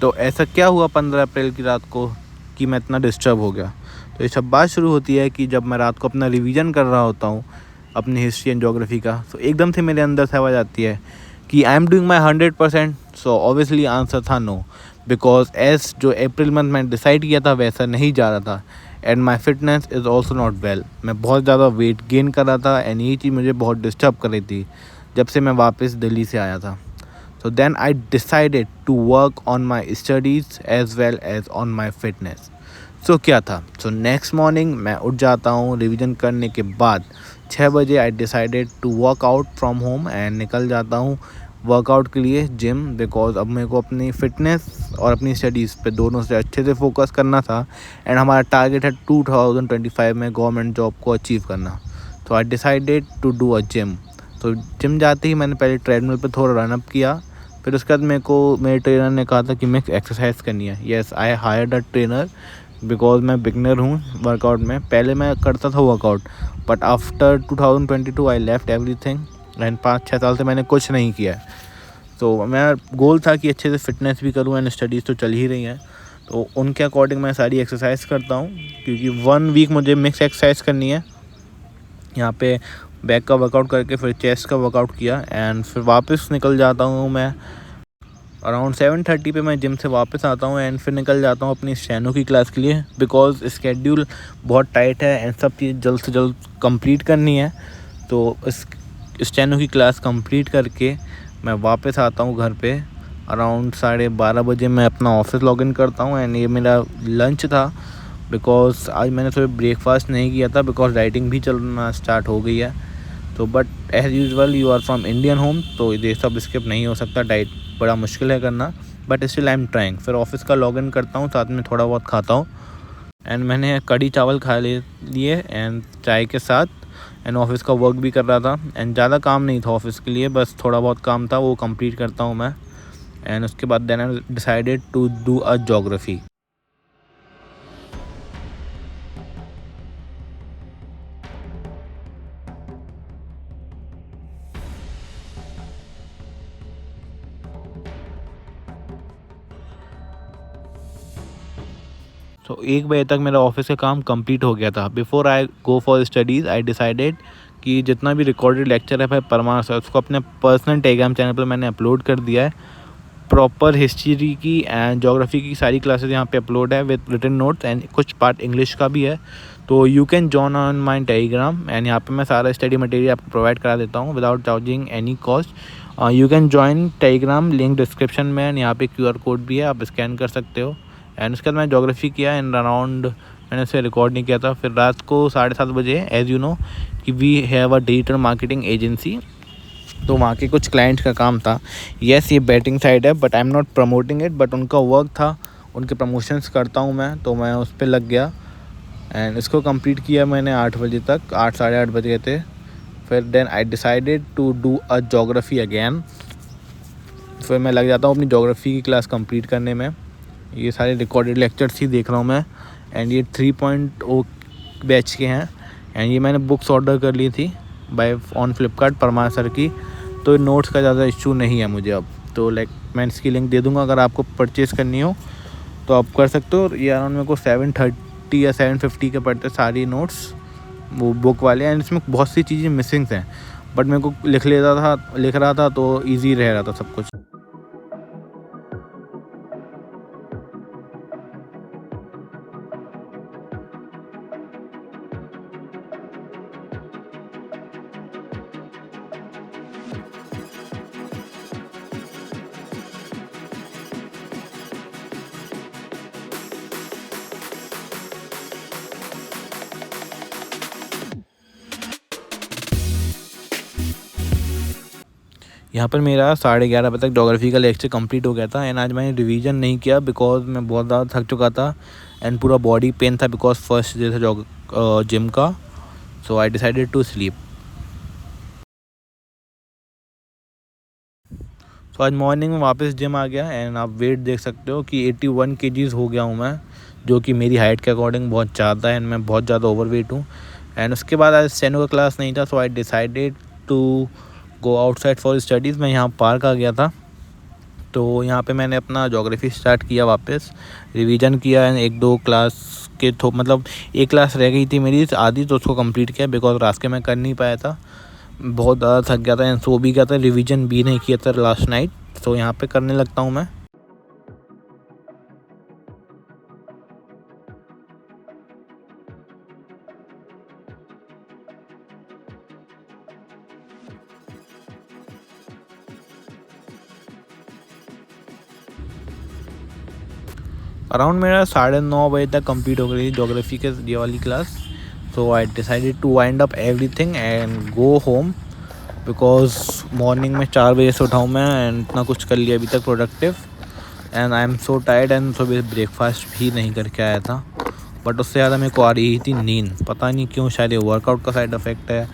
तो ऐसा क्या हुआ 15 अप्रैल की रात को कि मैं इतना डिस्टर्ब हो गया। तो ये सब बात शुरू होती है कि जब मैं रात को अपना रिवीजन कर रहा होता हूँ अपनी हिस्ट्री एंड ज्योग्राफी का, तो एकदम से मेरे अंदर से आवाज़ आती है कि I am doing my 100%। So obviously answer था नो, बिकॉज एज जो अप्रैल मंथ मैंने डिसाइड किया था वैसा नहीं जा रहा था। And my fitness is also not well. मैं बहुत ज़्यादा वेट गेन कर रहा था एंड ये चीज़ मुझे बहुत डिस्टर्ब कर रही थी जब से मैं वापस दिल्ली से आया था। So then I decided to work on my studies as well as on my fitness. So क्या था? So next morning मैं उठ जाता हूँ रिवीजन करने के बाद 6 बजे। I decided to work out from home and निकल जाता हूँ वर्कआउट के लिए जिम, बिकॉज अब मेरे को अपनी फ़िटनेस और अपनी स्टडीज़ पे दोनों से अच्छे से फोकस करना था। एंड हमारा टारगेट है 2025 में गवर्नमेंट जॉब को अचीव करना। तो I decided to do a gym. तो जिम जाते ही मैंने पहले ट्रेडमिल पे थोड़ा रनअप किया, फिर उसके बाद मेरे को मेरे ट्रेनर ने कहा था कि मैं एक्सरसाइज करनी है। Yes, I hired a trainer because मैं बिगनर हूँ वर्कआउट में। पहले मैं करता था workout, but after 2022 I left everything and 5-6 साल से मैंने कुछ नहीं किया है। तो मेरा गोल था कि अच्छे से फिटनेस भी करूँ एंड स्टडीज़ तो चल ही रही हैं, तो उनके अकॉर्डिंग मैं सारी एक्सरसाइज करता हूँ, क्योंकि 1 वीक मुझे मिक्स एक्सरसाइज करनी है। यहाँ पे बैक का वर्कआउट करके फिर चेस्ट का वर्कआउट किया एंड फिर वापस निकल जाता हूँ मैं अराउंड 7:30 पे। मैं जिम से वापस आता हूँ एंड फिर निकल जाता हूँ अपनी स्टेनो की क्लास के लिए, बिकॉज स्केड्यूल बहुत टाइट है एंड सब चीज़ जल्द से जल्द कंप्लीट करनी है। तो इस स्टेनो की क्लास कंप्लीट करके मैं वापस आता हूँ घर पे अराउंड 12:30 बजे। मैं अपना ऑफिस लॉगिन करता हूँ एंड ये मेरा लंच था, बिकॉज आज मैंने सुबह ब्रेकफास्ट नहीं किया था बिकॉज डाइटिंग भी चलना स्टार्ट हो गई है। तो but as usual you are from Indian home, तो ये सब स्किप नहीं हो सकता। डाइट बड़ा मुश्किल है करना, but still I am trying. फिर ऑफिस का लॉगिन करता हूँ, साथ में थोड़ा बहुत खाता हूँ एंड मैंने कढ़ी चावल खा लिए एंड चाय के साथ। एंड ऑफिस का वर्क भी कर रहा था एंड ज़्यादा काम नहीं था ऑफिस के लिए, बस थोड़ा बहुत काम था, वो कंप्लीट करता हूँ मैं। एंड उसके बाद then I decided to do a geography. तो 1 बजे तक मेरा ऑफिस का काम कंप्लीट हो गया था। Before I go for studies I decided कि जितना भी रिकॉर्डेड लेक्चर है भाई परमार सर, उसको अपने पर्सनल टेलीग्राम चैनल पर मैंने अपलोड कर दिया है। प्रॉपर हिस्ट्री की एंड ज्योग्राफी की सारी क्लासेस यहाँ पे अपलोड है विद रिटन नोट्स एंड कुछ पार्ट इंग्लिश का भी है। तो you can join on my Telegram and यहाँ पे मैं सारा स्टडी मटेरियल आपको प्रोवाइड करा देता हूँ without charging any cost. You can join Telegram, link description में एंड यहाँ पे QR कोड भी है, आप स्कैन कर सकते हो। एंड उसके बाद मैं ज्योग्राफी किया एंड अराउंड मैंने उसे रिकॉर्ड नहीं किया था। फिर रात को 7:30 बजे, एज़ यू नो कि we have a digital marketing agency, तो वहाँ के कुछ क्लाइंट का काम था। येस, ये बैटिंग साइड है but I am not promoting it, but उनका वर्क था, उनके प्रमोशंस करता हूँ मैं, तो मैं उस पर लग गया एंड इसको कंप्लीट किया मैंने 8 बजे तक। 8 साढ़े 8 बज गए थे। फिर then I decided to do a geography again. फिर मैं लग जाता हूँ अपनी ज्योग्राफी की क्लास कंप्लीट करने में। ये सारे रिकॉर्डेड लेक्चर्स ही देख रहा हूँ मैं एंड ये 3.0 बैच के हैं एंड ये मैंने बुक्स ऑर्डर कर ली थी buy on Flipkart Parmar sir की। तो नोट्स का ज़्यादा इशू नहीं है मुझे अब, तो लाइक मैं इसकी लिंक दे दूँगा, अगर आपको परचेज़ करनी हो तो आप कर सकते हो। ये अराउंड मेरे को 730 या 750 के पड़ते सारी नोट्स वो बुक वाले। एंड इसमें बहुत सी चीज़ें मिसिंग हैं, बट मेरे को लिख रहा था तो ईजी रह रहा था सब कुछ। यहाँ पर मेरा 11:30 बजे तक ज्योग्राफी का लेक्चर कंप्लीट हो गया था एंड आज मैंने रिवीजन नहीं किया बिकॉज मैं बहुत ज़्यादा थक चुका था एंड पूरा बॉडी पेन था बिकॉज फर्स्ट डे था जिम का। सो आई डिसाइडेड टू स्लीप। तो आज मॉर्निंग में वापस जिम आ गया एंड आप वेट देख सकते हो कि 81 kgs हो गया हूँ मैं, जो कि मेरी हाइट के अकॉर्डिंग बहुत ज़्यादा है एंड मैं बहुत ज़्यादा ओवरवेट हूँ। एंड उसके बाद आज स्टेनो का क्लास नहीं था, so I decided to go outside for studies. मैं यहाँ पार्क आ गया था तो यहाँ पे मैंने अपना ज्योग्राफी स्टार्ट किया, वापस रिवीजन किया एंड 1-2 क्लास के मतलब एक क्लास रह गई थी मेरी आधी, तो उसको कंप्लीट किया बिकॉज रास्ते में कर नहीं पाया था, बहुत ज़्यादा थक गया था एंड सो भी गया था, रिवीजन भी नहीं किया था लास्ट नाइट। तो यहाँ पे करने लगता हूँ मैं। अराउंड मेरा 9:30 बजे तक कंप्लीट हो गई ज्योग्राफी के ये वाली class. So I decided to wind up everything and go home because morning में 4 बजे से उठाऊँ मैं एंड इतना कुछ कर लिया अभी तक productive and I am so tired and सुबह ब्रेकफास्ट भी नहीं करके आया था, बट उससे ज़्यादा मेरे को आ रही थी नींद, पता नहीं क्यों, शायद ये वर्कआउट का साइड इफ़ेक्ट है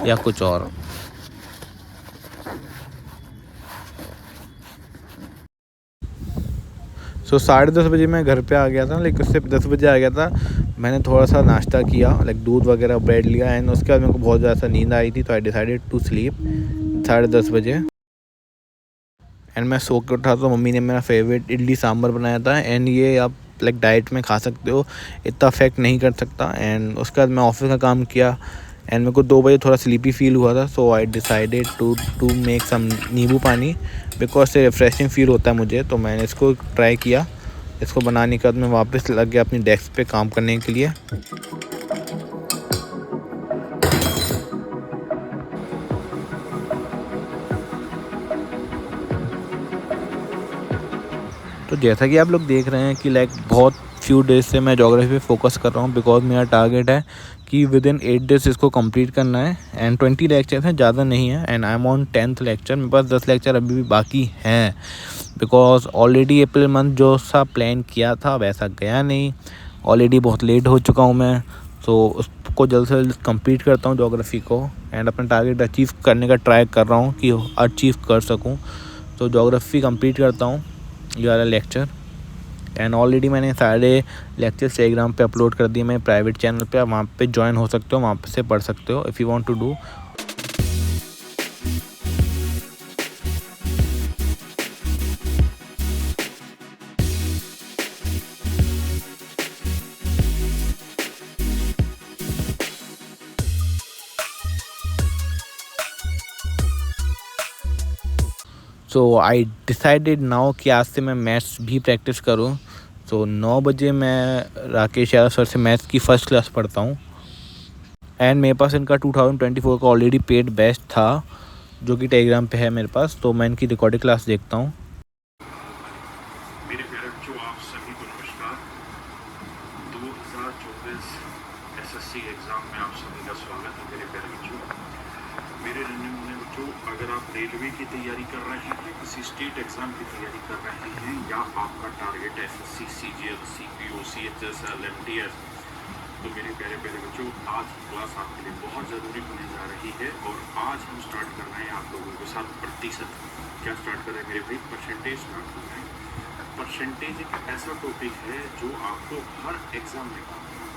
या कुछ और। सो 10:30 बजे मैं घर पे आ गया था, लाइक उससे 10 बजे आ गया था। मैंने थोड़ा सा नाश्ता किया, लाइक दूध वगैरह ब्रेड लिया एंड उसके बाद मेरे को बहुत ज़्यादा नींद आई थी, तो आई डिसाइडेड टू स्लीप 10:30 बजे एंड मैं सो के उठा तो मम्मी ने मेरा फेवरेट इडली सांभर बनाया था एंड ये आप लाइक डाइट में खा सकते हो, इतना अफेक्ट नहीं कर सकता। एंड उसके बाद मैं ऑफिस का काम किया एंड मेरे को 2 बजे थोड़ा स्लीपी फील हुआ था, so I decided to make some nimbu pani because से रिफ्रेशिंग फील होता है मुझे। तो मैंने इसको ट्राई किया, इसको बनाने के बाद मैं वापस लग गया अपनी डेस्क पे काम करने के लिए। तो जैसा कि आप लोग देख रहे हैं कि लाइक बहुत फ्यू डेज से मैं ज्योग्राफी पे फोकस कर रहा हूँ बिकॉज मेरा टारगेट है कि विद इन 8 डेज इसको कंप्लीट करना है एंड 20 लेक्चर हैं, ज़्यादा नहीं है and I am on 10th lecture. मेरे पास 10 लेक्चर अभी भी बाकी हैं बिकॉज ऑलरेडी अप्रैल मंथ जो सा प्लान किया था वैसा गया नहीं, ऑलरेडी बहुत लेट हो चुका हूँ मैं। तो उसको जल्द से जल्द कंप्लीट करता हूँ ज्योग्राफी को एंड अपना टारगेट अचीव करने का ट्राई कर रहा हूँ कि अचीव कर सकूँ। तो ज्योग्राफी कंप्लीट करता हूँ ये वाला लेक्चर एंड ऑलरेडी मैंने सारे लेक्चर्स टेलीग्राम पे अपलोड कर दिए मेरे प्राइवेट चैनल पे, आप वहाँ पे ज्वाइन हो सकते हो, वहाँ पे से पढ़ सकते हो if you want to do. So I decided now कि आज से मैं मैथ्स भी प्रैक्टिस करूँ। तो 9 बजे मैं राकेश यादव सर से मैथ्स की फ़र्स्ट क्लास पढ़ता हूँ एंड मेरे पास इनका 2024 का ऑलरेडी पेड बैच था जो कि टेलीग्राम पे है मेरे पास, तो मैं इनकी रिकॉर्डिंग क्लास देखता हूँ। मेरे प्यारे बच्चों, आप सभी को नमस्कार। 2024 एसएससी एग्ज़ाम में आप सभी का स्वागत है मेरे प्यारे बच्चों। मेरे रहने वाले बच्चों, अगर आप रेलवे की तैयारी कर रहे हैं, किसी स्टेट एग्ज़ाम की तैयारी कर रहे हैं या आपका target SSC, CGL, CPO, CHS, LMTS, तो मेरे प्यारे बच्चों, आज की क्लास आपके लिए बहुत ज़रूरी होने जा रही है। और आज हम स्टार्ट कर रहे हैं आप लोगों के साथ प्रतिशत। क्या स्टार्ट कर रहे हैं मेरे भाई? परसेंटेज स्टार्ट कर रहे हैं। परसेंटेज एक ऐसा टॉपिक है जो आपको हर एग्ज़ाम में काम आएगा।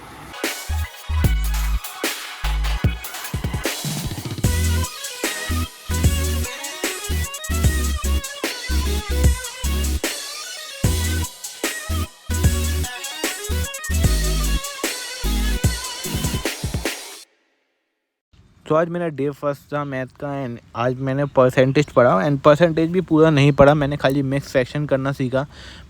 तो आज मेरा डे फर्स्ट था मैथ का एंड आज मैंने परसेंटेज पढ़ा एंड परसेंटेज भी पूरा नहीं पढ़ा, मैंने खाली मिक्स फ्रैक्शन करना सीखा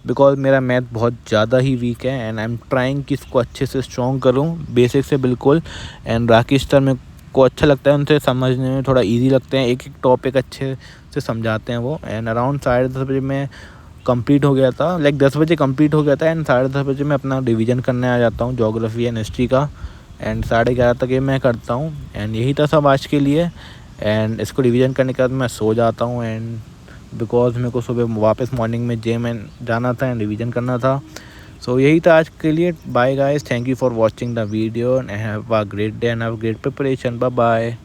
बिकॉज मेरा मैथ बहुत ज़्यादा ही वीक है एंड आई एम ट्राइंग कि इसको अच्छे से स्ट्रॉन्ग करूं बेसिक से बिल्कुल। एंड राकेश सर मेरे को अच्छा लगता है, उनसे समझने में थोड़ा ईजी लगते हैं, एक एक टॉपिक अच्छे से समझाते हैं वो। एंड अराउंड 10:30 बजे में कंप्लीट हो गया था, लाइक 10 बजे कंप्लीट हो गया था एंड 10:30 बजे मैं अपना रिवीजन करने आ जाता हूँ ज्योग्राफी एंड हिस्ट्री का एंड 11:30 तक ये मैं करता हूँ। एंड यही था सब आज के लिए एंड इसको रिवीजन करने के बाद मैं सो जाता हूँ एंड बिकॉज मेरे को सुबह वापस मॉर्निंग में जिम एंड जाना था एंड रिवीजन करना था। सो यही था आज के लिए। Bye guys, thank you for watching the video and have a great day and have a great preparation. Bye bye.